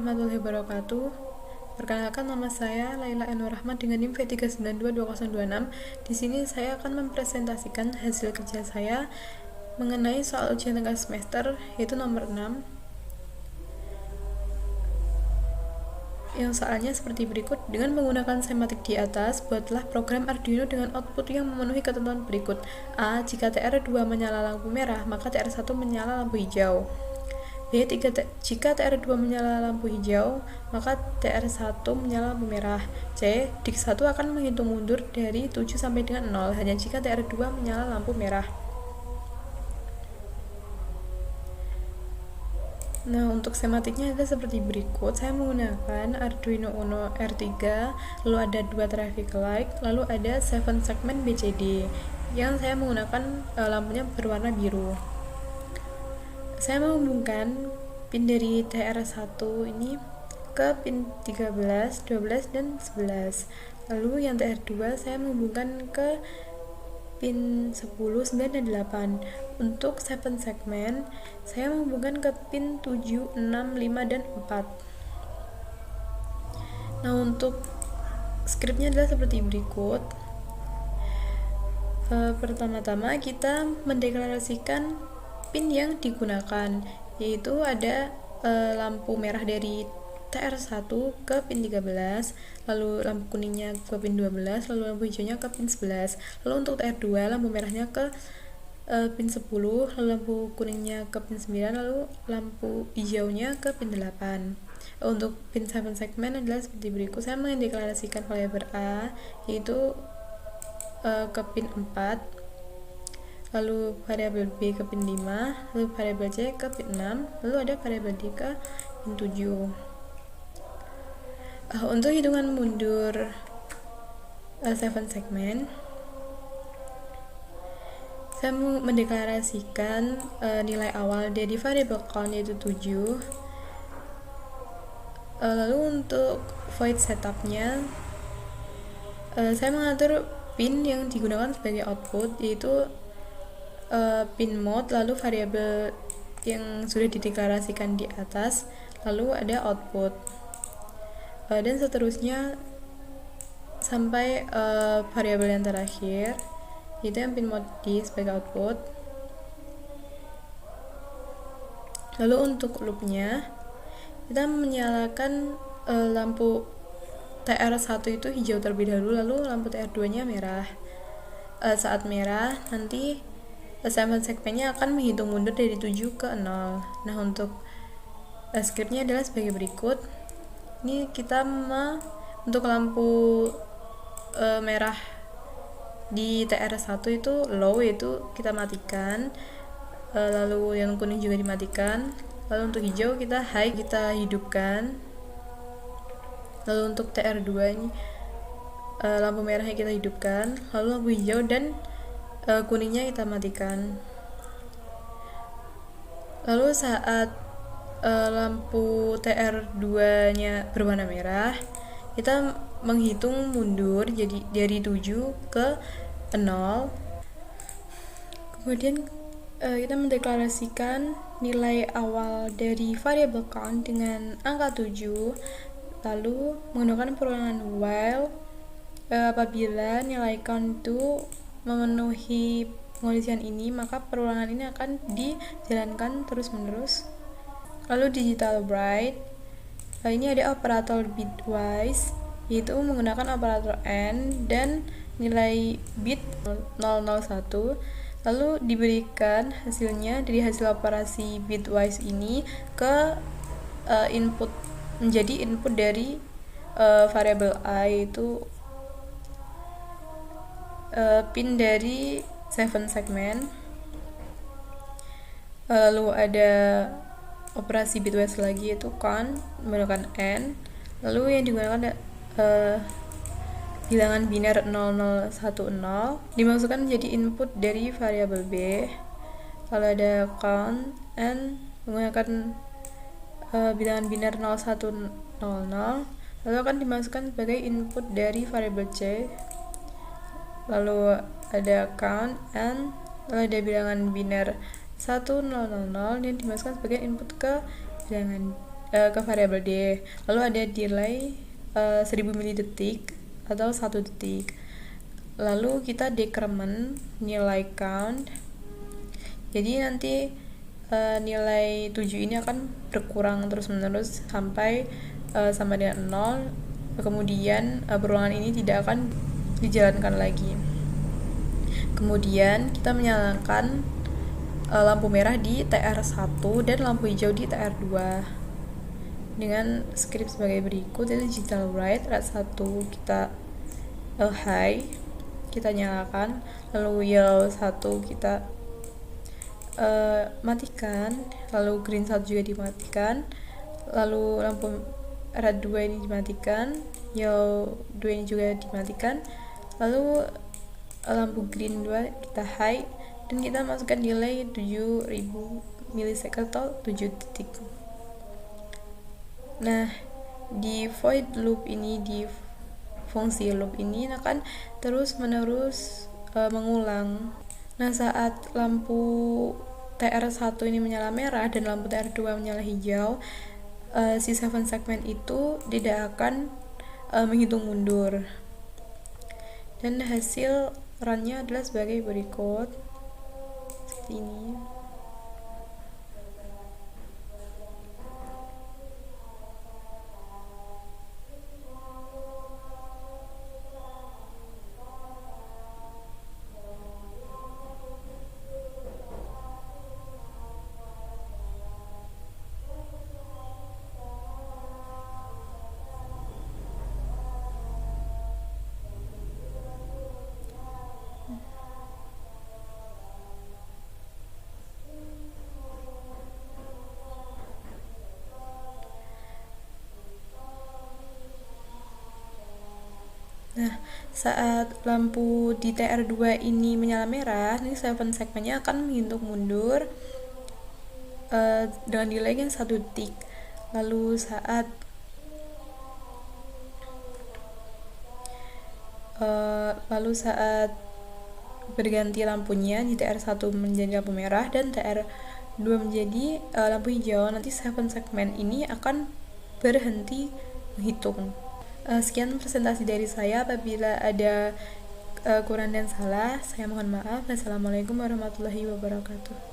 Warahmatullahi wabarakatuh. Perkenalkan, nama saya Laila Nur Rahmat dengan NIM V3922026. Di sini saya akan mempresentasikan hasil kerja saya mengenai soal ujian tengah semester, yaitu nomor 6. Yang soalnya seperti berikut. Dengan menggunakan sematik di atas, buatlah program Arduino dengan output yang memenuhi ketentuan berikut. A. Jika TR2 menyala lampu merah, maka TR1 menyala lampu hijau. B. Jika TR2 menyala lampu hijau, maka TR1 menyala lampu merah. C. Dik1 akan menghitung mundur dari 7 sampai dengan 0 hanya jika TR2 menyala lampu merah. Nah, untuk sematiknya ada seperti berikut. Saya menggunakan Arduino Uno R3, lalu ada 2 traffic light, lalu ada 7 segmen BCD yang saya menggunakan lampunya berwarna biru. Saya menghubungkan pin dari TR1 ini ke pin 13, 12, dan 11. Lalu yang TR2 saya menghubungkan ke pin 10, 9, dan 8. Untuk 7 segmen, saya menghubungkan ke pin 7, 6, 5, dan 4. Nah, untuk skripnya adalah seperti berikut. Pertama-tama kita mendeklarasikan pin yang digunakan, yaitu ada lampu merah dari TR1 ke pin 13, lalu lampu kuningnya ke pin 12, lalu lampu hijaunya ke pin 11. Lalu untuk TR2 lampu merahnya ke pin 10, lalu lampu kuningnya ke pin 9, lalu lampu hijaunya ke pin 8. Untuk pin 7 segmen adalah seperti berikut. Saya mendeklarasikan variabel A, yaitu ke pin 4, lalu variabel B ke pin 5, lalu variabel C ke pin 6, lalu ada variabel D ke pin 7. Untuk hitungan mundur 7 segmen, saya mendeklarasikan nilai awal dari variabel count yaitu 7. Lalu untuk void setupnya, saya mengatur pin yang digunakan sebagai output, yaitu pin mode, lalu variabel yang sudah dideklarasikan di atas, lalu ada output, dan seterusnya sampai variabel yang terakhir, yaitu yang pin mode D sebagai output. Lalu untuk loopnya, kita menyalakan lampu TR1 itu hijau terlebih dahulu, lalu lampu TR2 nya merah. Saat merah, nanti 7 segmennya akan menghitung mundur dari 7 ke 0. Nah, untuk skripnya adalah sebagai berikut. Ini kita untuk lampu merah di TR1 itu low, yaitu kita matikan, lalu yang kuning juga dimatikan. Lalu untuk hijau kita high, kita hidupkan. Lalu untuk TR2 ini lampu merahnya kita hidupkan, lalu lampu hijau dan kuningnya kita matikan. Lalu saat lampu TR2 nya berwarna merah, kita menghitung mundur jadi dari 7 ke 0. Kemudian kita mendeklarasikan nilai awal dari variabel count dengan angka 7, lalu menggunakan perulangan while. Apabila nilai count itu memenuhi pengondisian ini, maka perulangan ini akan dijalankan terus-menerus. Lalu digital bright, ini ada operator bitwise, yaitu menggunakan operator AND dan nilai bit 001, lalu diberikan hasilnya dari hasil operasi bitwise ini ke input, menjadi input dari variabel A, yaitu pin dari 7 segmen. Lalu ada operasi bitwise lagi, yaitu count menggunakan AND, lalu yang digunakan bilangan biner 0010 dimasukkan menjadi input dari variabel B. Lalu ada count and menggunakan bilangan biner 0100, lalu akan dimasukkan sebagai input dari variabel C. Lalu ada count and lalu ada bilangan biner 1000 yang dimasukkan sebagai input ke bilangan ke variabel D. Lalu ada delay 1000 milidetik atau 1 detik. Lalu kita decrement nilai count. Jadi nanti nilai 7 ini akan berkurang terus-menerus sampai sama dengan 0. Kemudian perulangan ini tidak akan dijalankan lagi. Kemudian kita menyalakan lampu merah di TR1 dan lampu hijau di TR2 dengan script sebagai berikut, yaitu digital write red 1 kita high kita nyalakan, lalu yellow 1 kita matikan, lalu green 1 juga dimatikan, lalu lampu red 2 ini dimatikan, yellow 2 ini juga dimatikan, lalu lampu green 2 kita high dan kita masukkan delay 7000 milisecond atau 7 detik. Nah, di void loop ini, di fungsi loop ini akan terus-menerus mengulang. Nah, saat lampu TR1 ini menyala merah dan lampu TR2 menyala hijau, si 7 segment itu tidak akan menghitung mundur. Dan hasil run-nya adalah sebagai berikut. Seperti ini. Nah, saat lampu di TR2 ini menyala merah, ini 7 segmennya akan menghitung mundur dengan delay 1 detik. Lalu saat berganti lampunya di TR1 menjadi lampu merah dan TR2 menjadi lampu hijau, nanti 7 segmen ini akan berhenti menghitung. Sekian presentasi dari saya. Apabila ada kurang dan salah, saya mohon maaf. Wassalamualaikum warahmatullahi wabarakatuh.